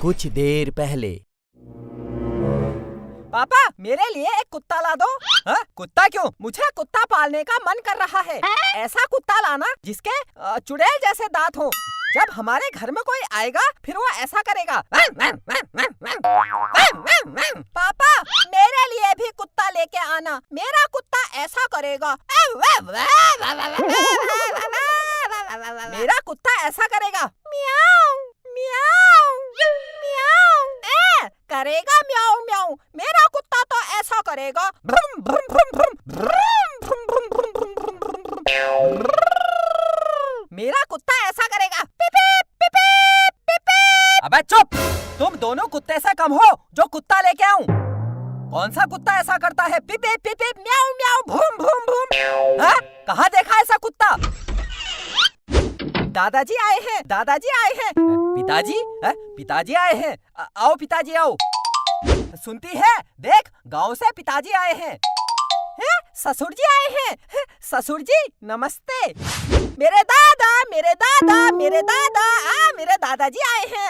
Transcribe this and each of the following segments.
कुछ देर पहले। पापा मेरे लिए एक कुत्ता ला दो। हाँ? कुत्ता क्यों? मुझे कुत्ता पालने का मन कर रहा है। ऐसा कुत्ता लाना जिसके चुड़ैल जैसे दांत हो। जब हमारे घर में कोई आएगा फिर वो ऐसा करेगा। पापा मेरे लिए भी कुत्ता लेके आना। मेरा कुत्ता ऐसा करेगा। मेरा कुत्ता ऐसा करेगा। म्याऊ म्याऊ म्याऊ करेगा म्याऊ म्याऊ। मेरा कुत्ता तो ऐसा करेगा। भ्रम भ्रम भ्रम भ्रम भ्रम भ्रम भ्रम भ्रम भ्रम भ्रम। मेरा कुत्ता ऐसा करेगा। पिपीप पिपीप पिपीप। अबे चुप! तुम दोनों कुत्ते से कम हो जो कुत्ता लेके आऊं। कौन सा कुत्ता ऐसा करता है? पिपीप पिपीप म्याऊ म्याऊ भूम भूम भूम। हाँ? कहाँ देखा ऐसा कुत्ता? दादाजी आए हैं, दादाजी आए हैं। पिताजी? पिताजी आए हैं। आओ पिताजी आओ। सुनती है? देख गांव से पिताजी आए हैं। ससुर जी आए हैं। ससुर जी नमस्ते। मेरे दादा मेरे दादा मेरे दादा मेरे दादाजी आए हैं।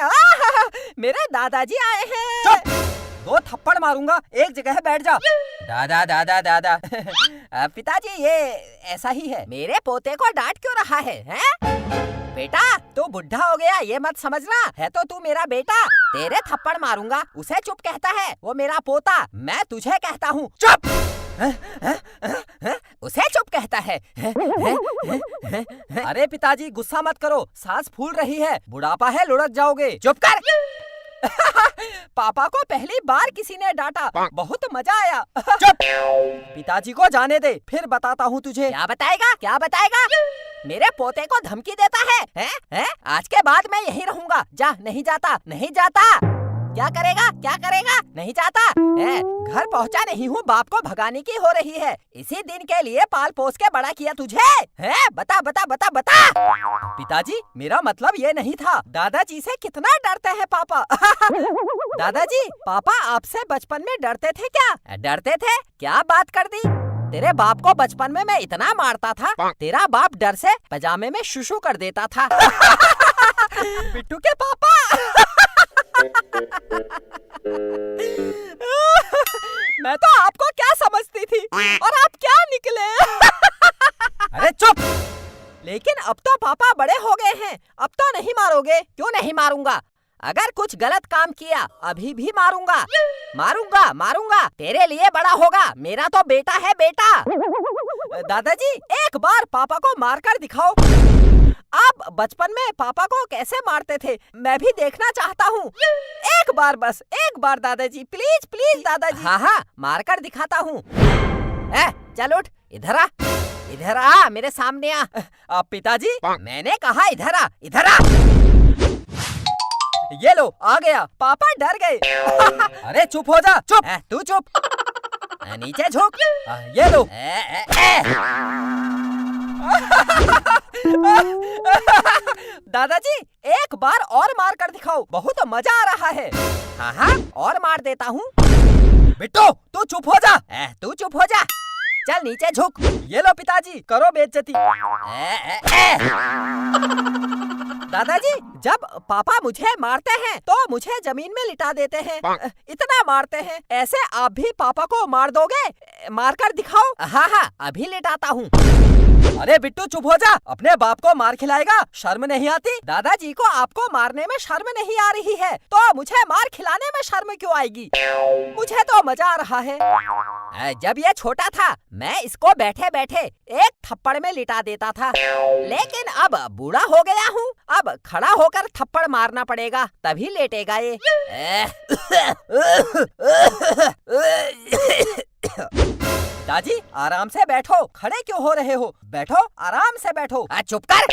मेरे दादाजी आए हैं। दो थप्पड़ मारूंगा, एक जगह बैठ जा। दादा दादा दादा। पिताजी ये ऐसा ही है। मेरे पोते को डांट क्यों रहा है? बेटा तू बुढ़ा हो गया ये मत समझना। है तो तू मेरा बेटा। तेरे थप्पड़ मारूंगा। उसे चुप कहता है, वो मेरा पोता। मैं तुझे कहता हूँ चुप। उसे चुप कहता है। अरे पिताजी गुस्सा मत करो, सांस फूल रही है, बुढ़ापा है, लुढ़क जाओगे। चुप कर। पापा को पहली बार किसी ने डांटा, बहुत मजा आया। चुप! पिताजी को जाने दे, फिर बताता हूँ तुझे। क्या बताएगा? क्या बताएगा? मेरे पोते को धमकी देता है? हैं? आज के बाद मैं यहीं रहूंगा। जा, नहीं जाता, नहीं जाता। क्या करेगा? क्या करेगा? नहीं जाता। घर पहुँचा नहीं हूँ, बाप को भगाने की हो रही है। इसी दिन के लिए पाल पोस के बड़ा किया तुझे। बता बता बता बता। पिताजी मेरा मतलब ये नहीं था। दादाजी से कितना डरते हैं पापा। दादाजी पापा आपसे बचपन में डरते थे क्या? डरते थे? क्या बात कर दी। तेरे बाप को बचपन में मैं इतना मारता था, तेरा बाप डर से पजामे में शुशु कर देता था। बिट्टू के पापा। मैं तो आपको क्या समझती थी और आप क्या निकले। अरे चुप! लेकिन अब तो पापा बड़े हो गए हैं, अब तो नहीं मारोगे? क्यों नहीं मारूंगा? अगर कुछ गलत काम किया अभी भी मारूंगा। मारूंगा मारूंगा, तेरे लिए बड़ा होगा। मेरा तो बेटा है बेटा। दादाजी एक बार पापा को मारकर दिखाओ। आप बचपन में पापा को कैसे मारते थे मैं भी देखना चाहता हूँ। एक बार बस, एक बार दादाजी, प्लीज प्लीज दादाजी। हाँ हाँ मारकर दिखाता हूँ। चल उठ, इधर आ, इधर आ, मेरे सामने आ। पिताजी मैंने कहा इधर आ, इधर आ। ये लो आ गया। पापा डर गए। अरे चुप हो जा, चुप। तू चुप। नीचे झुक। ये लो। दादाजी एक बार और मार कर दिखाओ, बहुत मजा आ रहा है। हाँ हाँ और मार देता हूँ। बिट्टू तू चुप हो जा। तू चुप हो जा, चल नीचे झुक। ये लो पिताजी, करो बेइज्जती। दादाजी जब पापा मुझे मारते हैं तो मुझे जमीन में लिटा देते हैं, इतना मारते हैं। ऐसे आप भी पापा को मार दोगे? मार कर दिखाओ। हाँ हाँ अभी लिटाता हूँ। अरे बिट्टू चुप हो जा, अपने बाप को मार खिलाएगा, शर्म नहीं आती? दादाजी को आपको मारने में शर्म नहीं आ रही है तो मुझे मार खिलाने में शर्म क्यों आएगी? मुझे तो मजा आ रहा है। जब ये छोटा था मैं इसको बैठे बैठे एक थप्पड़ में लिटा देता था, लेकिन अब बूढ़ा हो गया हूँ, अब खड़ा होकर थप्पड़ मारना पड़ेगा तभी लेटेगा ये। दादी आराम से बैठो, खड़े क्यों हो रहे हो? बैठो, आराम से बैठो। चुप कर।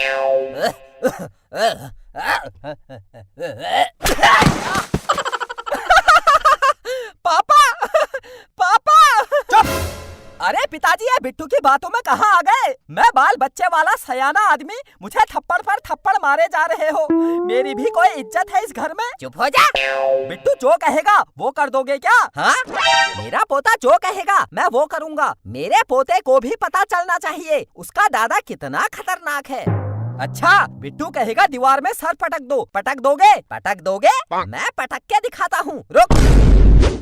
पापा पापा। चुप! अरे पिताजी ये बिट्टू की बातों में कहाँ आ गए? मैं बाल बच्चे वाला सयाना आदमी, मुझे थप्पड़ पर थप्पड़ मारे जा रहे हो। मेरी भी कोई इज्जत है इस घर में? चुप हो जा। बिट्टू जो कहेगा वो कर दोगे क्या? हाँ मेरा पोता जो कहेगा मैं वो करूँगा। मेरे पोते को भी पता चलना चाहिए उसका दादा कितना खतरनाक है। अच्छा, बिट्टू कहेगा दीवार में सर पटक दो, पटक दोगे? पटक दोगे? मैं पटक के दिखाता हूँ, रुक।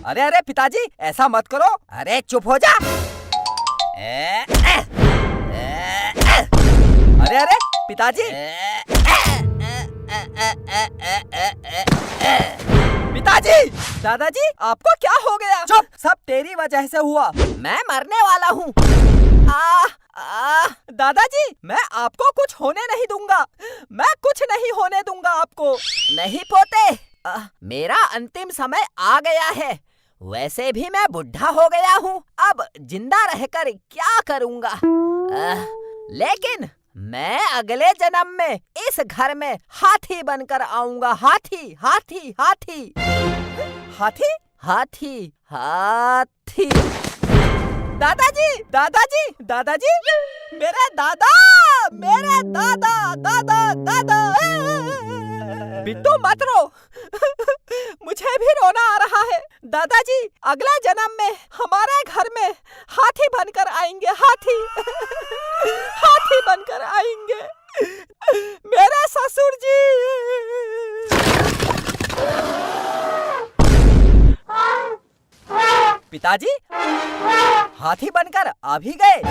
अरे अरे पिताजी, ऐसा मत करो। अरे चुप हो जा। अरे अरे पिताजी, पिताजी, दादाजी आपको क्या हो गया? चुप, सब तेरी वजह से हुआ। मैं मरने वाला हूँ। दादाजी, मैं आपको कुछ होने नहीं दूंगा। मैं कुछ नहीं होने दूंगा आपको। नहीं पोते, मेरा अंतिम समय आ गया है। वैसे भी मैं बुढ़ा हो गया हूँ। अब जिंदा रहकर क्या करूँगा? लेकिन मैं अगले जन्म में इस घर में हाथी बनकर आऊंगा। हाथी, हाथी, हाथी, हाथी, हाथी, हाथी। दादाजी, दादाजी, दादाजी, मेरे दादा, मेरे दादा, दादा, दादा। बिट्टू मत रो। मुझे भी रोना आ रहा है। दादाजी अगला जन्म में हमारे घर में हाथी बनकर आएंगे। हाथी, हाथी बनकर आएंगे मेरे ससुर जी। पिताजी हाथी बनकर आ भी गए।